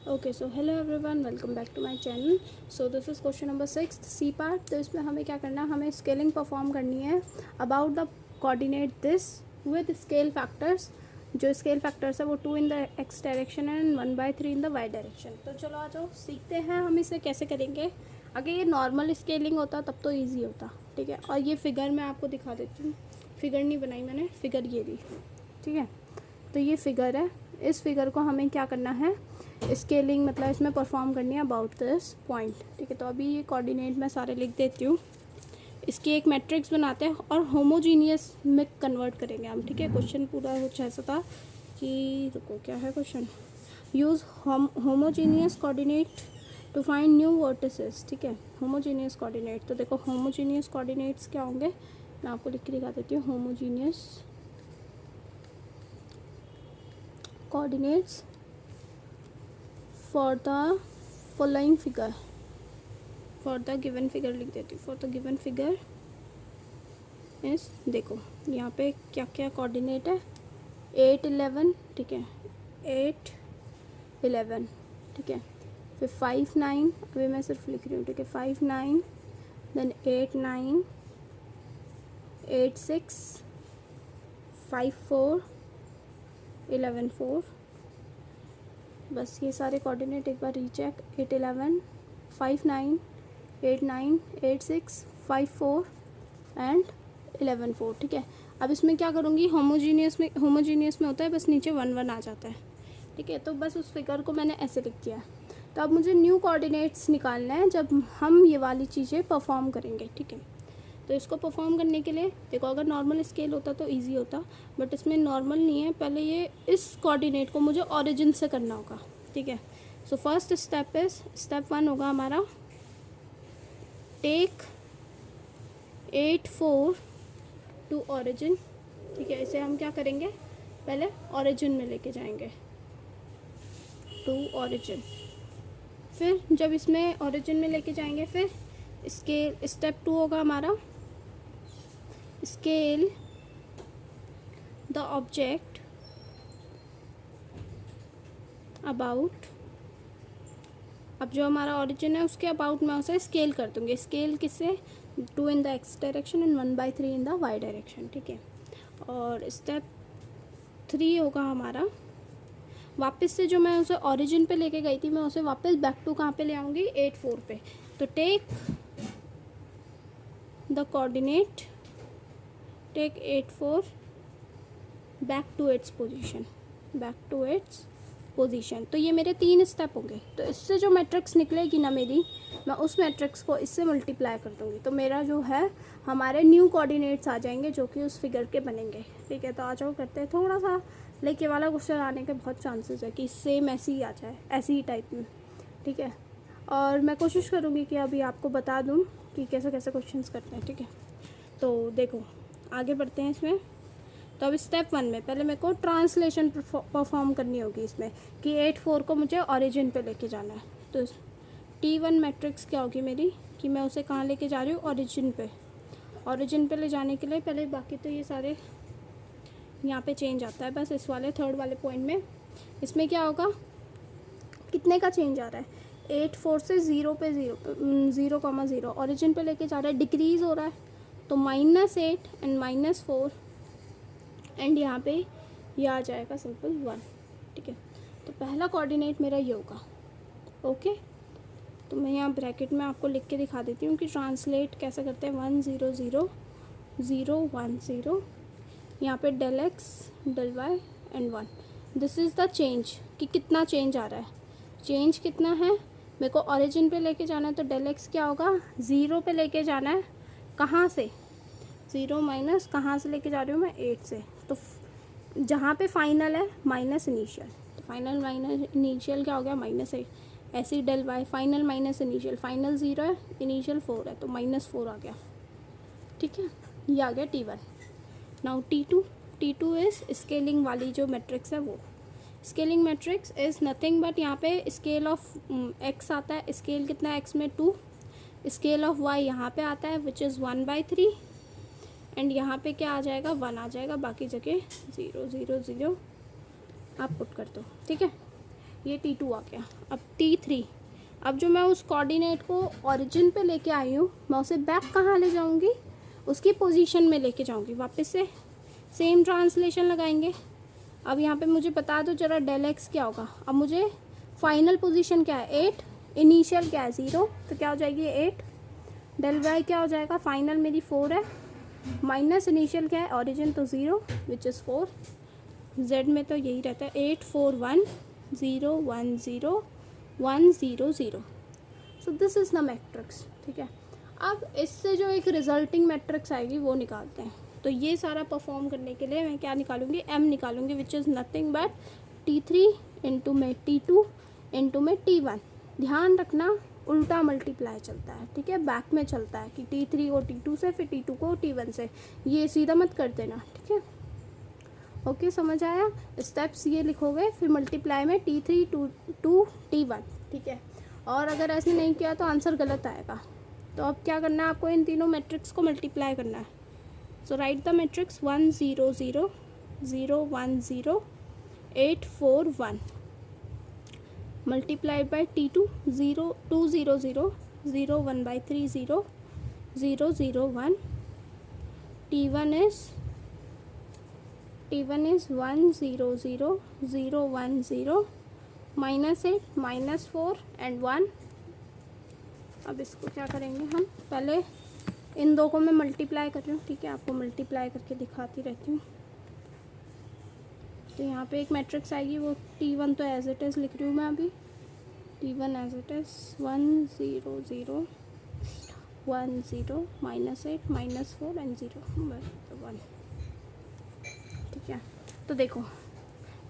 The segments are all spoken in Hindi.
Okay, so hello everyone, welcome back to my channel. So this is question number 6 C part. तो इसमें हमें क्या करना है, हमें स्केलिंग परफॉर्म करनी है about the coordinate this with scale factors. जो स्केल फैक्टर्स है वो 2 in the X direction and 1/3 in the Y direction. तो चलो आ जाओ, सीखते हैं हम इसे कैसे करेंगे। अगर ये नॉर्मल स्केलिंग होता तब तो ईजी होता, ठीक है। और ये फिगर मैं आपको दिखा देती हूँ। फिगर नहीं बनाई मैंने, फिगर ये ली, ठीक है। तो ये फिगर है, इस फिगर को हमें क्या करना है, स्केलिंग मतलब इसमें परफॉर्म करनी है अबाउट दिस पॉइंट, ठीक है। तो अभी ये कोऑर्डिनेट मैं सारे लिख देती हूँ। इसकी एक मैट्रिक्स बनाते हैं और होमोजीनियस में कन्वर्ट करेंगे हम, ठीक है। क्वेश्चन पूरा कुछ ऐसा था कि रुको, क्या है question, use homogeneous coordinate to find new vertices, ठीक है। होमोजीनियस कोऑर्डिनेट, तो देखो होमोजीनियस कोऑर्डिनेट्स क्या होंगे, मैं आपको लिख के दिखा देती हूँ। Homogeneous coordinates for the following figure, for the given figure लिख देती हूँ। फॉर द गिवन फिगर इस, देखो यहाँ पे क्या क्या कोऑर्डिनेट है, 8 11, ठीक है, 8 11, ठीक है। फिर 5 9, अभी मैं सिर्फ लिख रही हूँ, ठीक है। 5 9, देन 8 9, 8 6, 5 4, 11 4। बस ये सारे कोऑर्डिनेट एक बार रीचेक, 8 11, 5 9, 8 9, 8 6, 5 4 एंड 11 4, ठीक है। अब इसमें क्या करूँगी, होमोजीनियस में होता है बस नीचे 1 1 आ जाता है, ठीक है। तो बस उस फिगर को मैंने ऐसे लिख दिया। तो अब मुझे न्यू कोऑर्डिनेट्स निकालना है जब हम ये वाली चीज़ें परफॉर्म करेंगे, ठीक है। तो इसको परफॉर्म करने के लिए देखो, अगर नॉर्मल स्केल होता तो इजी होता, बट इसमें नॉर्मल नहीं है। पहले ये इस कोऑर्डिनेट को मुझे ओरिजिन से करना होगा, ठीक है। So first step is, step 1 होगा हमारा, टेक 8 4 टू ओरिजिन, ठीक है। इसे हम क्या करेंगे, पहले ओरिजिन में लेके जाएंगे, टू ओरिजिन। फिर जब इसमें ओरिजिन में लेके जाएंगे, फिर स्केल, स्टेप 2 होगा हमारा, स्केल द ऑब्जेक्ट अबाउट। अब जो हमारा ओरिजिन है उसके अबाउट मैं उसे स्केल कर दूँगी। स्केल किससे, 2 in the X direction and 1/3 in the Y direction, ठीक है। और स्टेप 3 होगा हमारा, वापस से जो मैं उसे ओरिजिन पे लेके गई थी, मैं उसे वापस बैक टू कहाँ पे ले आऊँगी, 8 4 पे। तो take the coordinate, take 8 4 back to its position, back to its position. तो ये मेरे 3 स्टेप होंगे। तो इससे जो मैट्रिक्स निकलेगी ना मेरी, मैं उस मैट्रिक्स को इससे मल्टीप्लाई कर दूँगी। तो मेरा जो है, हमारे न्यू कोऑर्डिनेट्स आ जाएंगे जो कि उस फिगर के बनेंगे, ठीक है। तो आ जाओ करते हैं थोड़ा सा, लेके वाला क्वेश्चन आने के बहुत चांसेस है कि सेम ऐसे ही आ जाए, ऐसी ही टाइप में, ठीक है। और मैं कोशिश करूँगी कि अभी आपको बता दूँ कि कैसे कैसे क्वेश्चंस करते हैं, ठीक है। तो देखो आगे बढ़ते हैं इसमें। तो अब स्टेप 1 में पहले मेरे को ट्रांसलेशन परफॉर्म करनी होगी इसमें, कि 8 4 को मुझे ओरिजिन पे लेके जाना है। तो T1 मैट्रिक्स क्या होगी मेरी, कि मैं उसे कहाँ लेके जा रही हूँ, ओरिजिन पे। ओरिजिन पे ले जाने के लिए पहले, बाकी तो ये सारे यहाँ पे चेंज आता है, बस इस वाले थर्ड वाले पॉइंट में इसमें क्या होगा, कितने का चेंज आ रहा है, 8 4 से 0 पे 0,0 ओरिजिन पे लेके जा रहा है, डिक्रीज़ हो रहा है। तो -8 एंड -4 एंड यहाँ पे ये आ जाएगा सिंपल 1, ठीक है। तो पहला कोऑर्डिनेट मेरा ये होगा, ओके। तो मैं यहाँ ब्रैकेट में आपको लिख के दिखा देती हूँ कि ट्रांसलेट कैसे करते हैं, 1 0 0 0 1 0, यहाँ पे del X del Y and 1। This is the change, कि कितना चेंज आ रहा है, चेंज कितना है। मेरे को ओरिजिन पे लेके जाना है, तो डेल एक्स क्या होगा, 0 पे लेके जाना है। कहाँ से, 0 माइनस कहाँ से लेके जा रही हूँ मैं, 8 से। तो जहाँ पे फाइनल है माइनस इनिशियल, तो फाइनल माइनस इनिशियल क्या हो गया, -8। ऐसे ही del y, final minus initial, final 0 है, इनिशियल 4 है, तो -4 आ गया, ठीक है। ये आ गया T1। Now T2 is scaling वाली जो मैट्रिक्स है वो। Scaling matrix is nothing but, यहाँ पे स्केल ऑफ एक्स आता है, स्केल कितना है एक्स में 2, स्केल ऑफ वाई यहाँ पे आता है विच इज़ 1/3, एंड यहाँ पे क्या आ जाएगा, 1 आ जाएगा, बाकी जगह 0 0 0 आप पुट कर दो, ठीक है। ये T2 आ गया। अब T3, अब जो मैं उस कोऑर्डिनेट को ओरिजिन पे लेके आई हूँ, मैं उसे बैक कहाँ ले जाऊँगी, उसकी पोजीशन में लेके जाऊँगी। वापस से सेम ट्रांसलेशन लगाएंगे। अब यहाँ पे मुझे बता दो जरा डेल एक्स क्या होगा। अब मुझे फाइनल पोजीशन क्या है 8, इनिशियल क्या है 0, तो क्या हो जाएगी 8। डेल वाई क्या हो जाएगा, फाइनल मेरी 4 है, माइनस इनिशियल क्या है ओरिजिन तो 0 विच इज़ 4। जेड में तो यही रहता है 8 4 1 0 1 0 1 0 0। सो दिस इज़ द मैट्रिक्स। ठीक है, अब इससे जो एक रिजल्टिंग मैट्रिक्स आएगी वो निकालते हैं। तो ये सारा परफॉर्म करने के लिए मैं क्या निकालूंगी, एम निकालूंगी, which is nothing but T3 into में T2 इंटू में T1। ध्यान रखना उल्टा मल्टीप्लाई चलता है, ठीक है, बैक में चलता है कि T3 को T2 से, फिर T2 को T1 से, ये सीधा मत कर देना, ठीक है। ओके, समझ आया। स्टेप्स ये लिखोगे, फिर मल्टीप्लाई में T3 टू T1, ठीक है। और अगर ऐसे नहीं किया तो आंसर गलत आएगा। तो अब क्या करना है आपको, इन तीनों मैट्रिक्स को मल्टीप्लाई करना है। सो right the matrix 1 0 0 0 1 0 8 4 1 multiplied by T2 0 2 0 0 0 1 by 3 0 0 0 1 T1 is 1 0 0 0 1 0 -8 -4 and 1। अब इसको क्या करेंगे हम, पहले इन दो को मैं मल्टीप्लाई कर रही हूँ, ठीक है, आपको मल्टीप्लाई करके दिखाती रहती हूँ। तो यहाँ पे एक मैट्रिक्स आएगी, वो T1 तो एज इट इज़ लिख रही हूँ मैं अभी, T1 as it is 1 0 0 1 0 -8 -4 and 0 1। ठीक है, तो देखो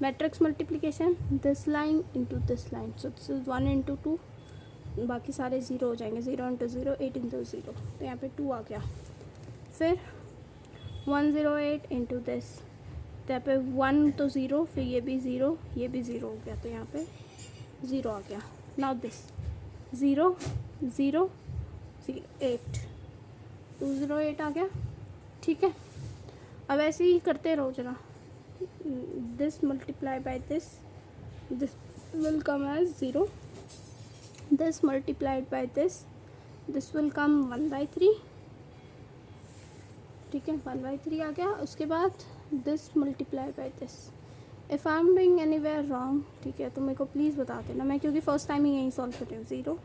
matrix multiplication, this line into this line, so this is 1 into 2, बाकी सारे 0 हो जाएंगे, 0 इंटू 0 8 इंटू 0, तो यहाँ पे 2 आ गया। फिर 108 इंटू दिस, तो यहाँ पे 1 तो 0, फिर ये भी 0, ये भी 0 हो गया, तो यहाँ पे 0 आ गया। नाउ दिस 0 0 0 8 208 आ गया, ठीक है। अब ऐसे ही करते रहो जरा, this multiply by this will come as 0, this multiplied by this will come 1/3, ठीक है, 1/3 आ गया। उसके बाद this multiply by this, if I am doing anywhere wrong, ठीक है, तो मेरे को प्लीज़ बता देना, मैं क्योंकि फर्स्ट टाइम ही यही सॉल्व कर रही हूँ। 0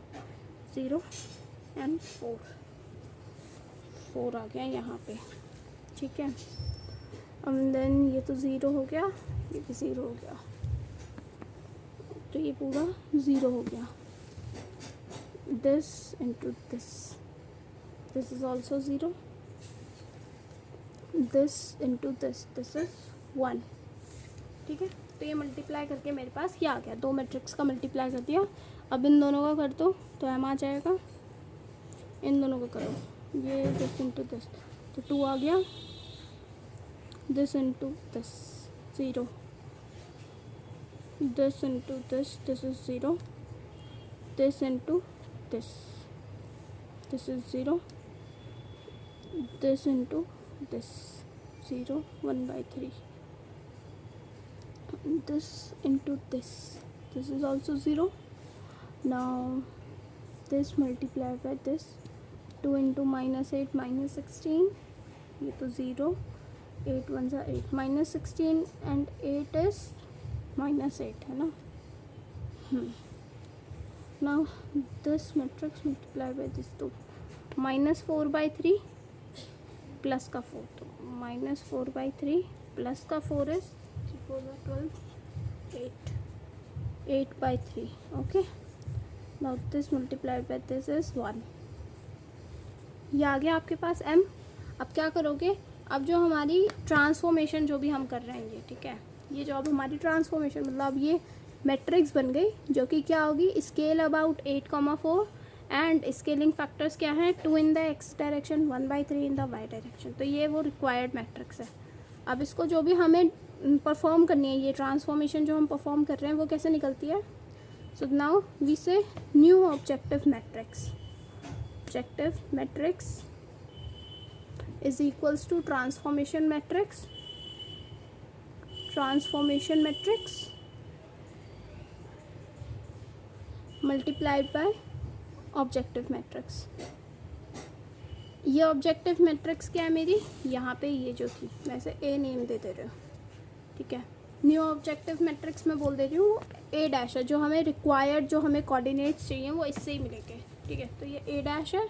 0 एंड 4 आ गया यहाँ पे, ठीक है। अब देन ये तो 0 हो गया, ये भी 0 हो गया, तो ये पूरा 0 हो गया। This into this is also 0, this into this is 1, ठीक है। तो ये मल्टीप्लाई करके मेरे पास ये आ गया, दो मैट्रिक्स का मल्टीप्लाई कर दिया। अब इन दोनों का कर दो तो एम आ जाएगा, इन दोनों को करो, ये दिस इंटू दिस, तो 2 आ गया, this into this 0, this into this is 0, this into this is 0, this into this 0 1/3, this into this is also 0। now this multiplied by this, 2 into -8 -16, ये तो 0, 8 1 are 8, -16 and 8 is -8 है ना। Now this matrix multiplied by this, तो -4/3 प्लस का 4, तो -4/3 प्लस का 4 is 12 8/3, okay. now this multiplied by this is 1, ये आ गया आपके पास m। अब क्या करोगे, अब जो हमारी ट्रांसफॉर्मेशन जो भी हम कर रहे हैं ये, ठीक है, ये जो अब हमारी ट्रांसफॉर्मेशन मतलब ये मैट्रिक्स बन गई, जो कि क्या होगी, scale about 8,4 and scaling factors क्या हैं, 2 in the X direction 1/3 in the Y direction. तो ये वो रिक्वायर्ड मैट्रिक्स है। अब इसको जो भी हमें परफॉर्म करनी है, ये ट्रांसफॉर्मेशन जो हम परफॉर्म कर रहे हैं वो कैसे निकलती है। So now we say new objective matrix is equals to transformation matrix multiplied by objective matrix. ये ऑब्जेक्टिव मैट्रिक्स क्या है मेरी, यहाँ पे ये जो थी मैं इसे ए नेम दे रही हूँ, ठीक है। न्यू ऑब्जेक्टिव मैट्रिक्स में बोल दे रही हूँ ए डैश है, जो हमें रिक्वायर्ड जो हमें कोऑर्डिनेट्स चाहिए वो इससे ही मिलेंगे, ठीक है। तो ये ए डैश है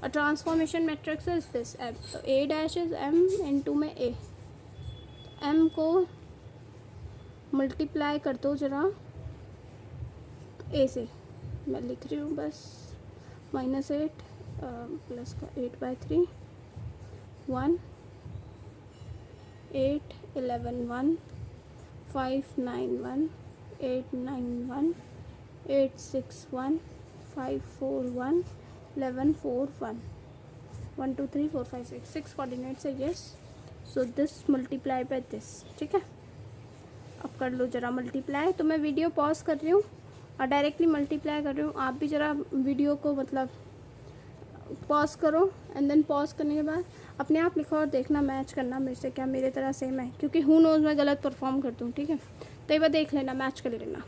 और transformation matrix is this M, तो A dash is M into में ए। एम को मल्टीप्लाई कर दो ज़रा ए से, मैं लिख रही हूँ बस -8 प्लस का 8/3 1 8 11 1 5 9 1 8 9 1 8 6 1 5 4 1 11 4 1 1 2 3 4 5 6 कोऑर्डिनेट्स है, yes. So this multiply by this, ठीक है। अब कर लो ज़रा मल्टीप्लाई। तो मैं वीडियो पॉज कर रही हूँ और डायरेक्टली मल्टीप्लाई कर रही हूँ, आप भी ज़रा वीडियो को मतलब पॉज करो एंड देन पॉज करने के बाद अपने आप लिखो और देखना मैच करना मेरे से क्या मेरे तरह सेम है, क्योंकि हु नोज मैं गलत परफॉर्म कर दूँ, ठीक है। तो एक बार देख लेना, मैच कर लेना,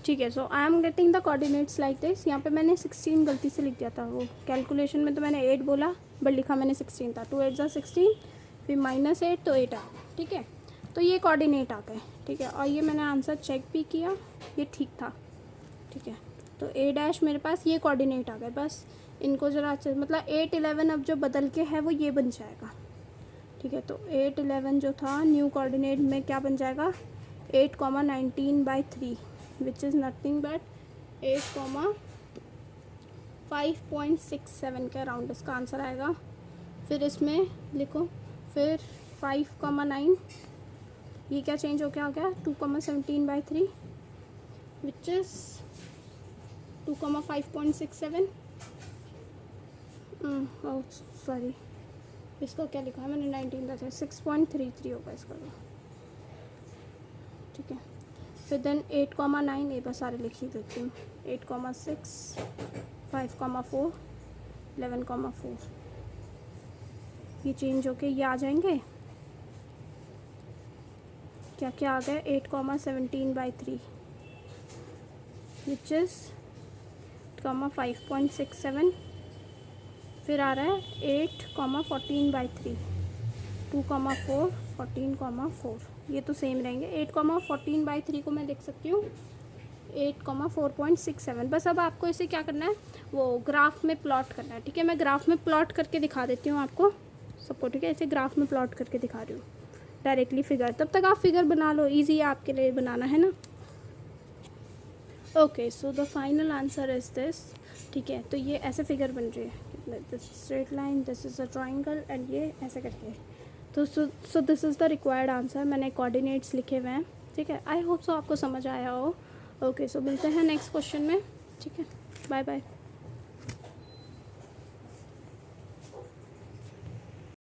ठीक है। So I am getting the coordinates like this. यहाँ पे मैंने 16 गलती से लिख दिया था, वो कैलकुलेशन में तो मैंने 8 बोला बट लिखा मैंने 16 था। 2 8 ज़ा 16, फिर -8 तो 8 आ गया, ठीक है। तो ये कोऑर्डिनेट आ गए, ठीक है। और ये मैंने आंसर चेक भी किया, ये ठीक था, ठीक है। तो ए डैश मेरे पास ये कोऑर्डिनेट आ गए, बस इनको ज़रा अच्छे मतलब 8 11 अब जो बदल के है वो ये बन जाएगा, ठीक है। तो 8 11 जो था न्यू कोऑर्डिनेट में क्या बन जाएगा 8 19/3 विच इज़ नथिंग बट 8 5.67 के अराउंड इसका आंसर आएगा। फिर इसमें लिखो, फिर 5 ये क्या चेंज हो गया 2 17/3 विच इज़ 2 5.67। सॉरी इसको क्या लिखा है मैंने 19 था, 6.33 होगा इसका तो, ठीक है। फिर देन 8 9 ये बस सारे लिख ही देती हूँ, 8 6 5 4 11 4 ये चेंज होके ये आ जाएंगे, क्या क्या आ गया 8 17/3 विच इज़ 5.67। फिर आ रहा है 8 14/3 2 4 14 4 ये तो सेम रहेंगे। 8 14/3 को मैं देख सकती हूँ 8 4.67। बस अब आपको इसे क्या करना है वो ग्राफ में प्लॉट करना है, ठीक है। मैं ग्राफ में प्लॉट करके दिखा देती हूँ आपको सबको, ठीक है। इसे ग्राफ में प्लॉट करके दिखा रही हूँ डायरेक्टली फिगर, तब तक आप फिगर बना लो, इजी है आपके लिए बनाना, है ना। Okay so the final answer is this, ठीक है। तो ये ऐसे फिगर बन रही है, this straight line, this is a triangle and ये ऐसे करके। तो सो this is the required answer, मैंने कोऑर्डिनेट्स लिखे हुए हैं, ठीक है। आई होप सो आपको समझ आया हो। ओके सो मिलते हैं नेक्स्ट क्वेश्चन में, ठीक है। Bye bye.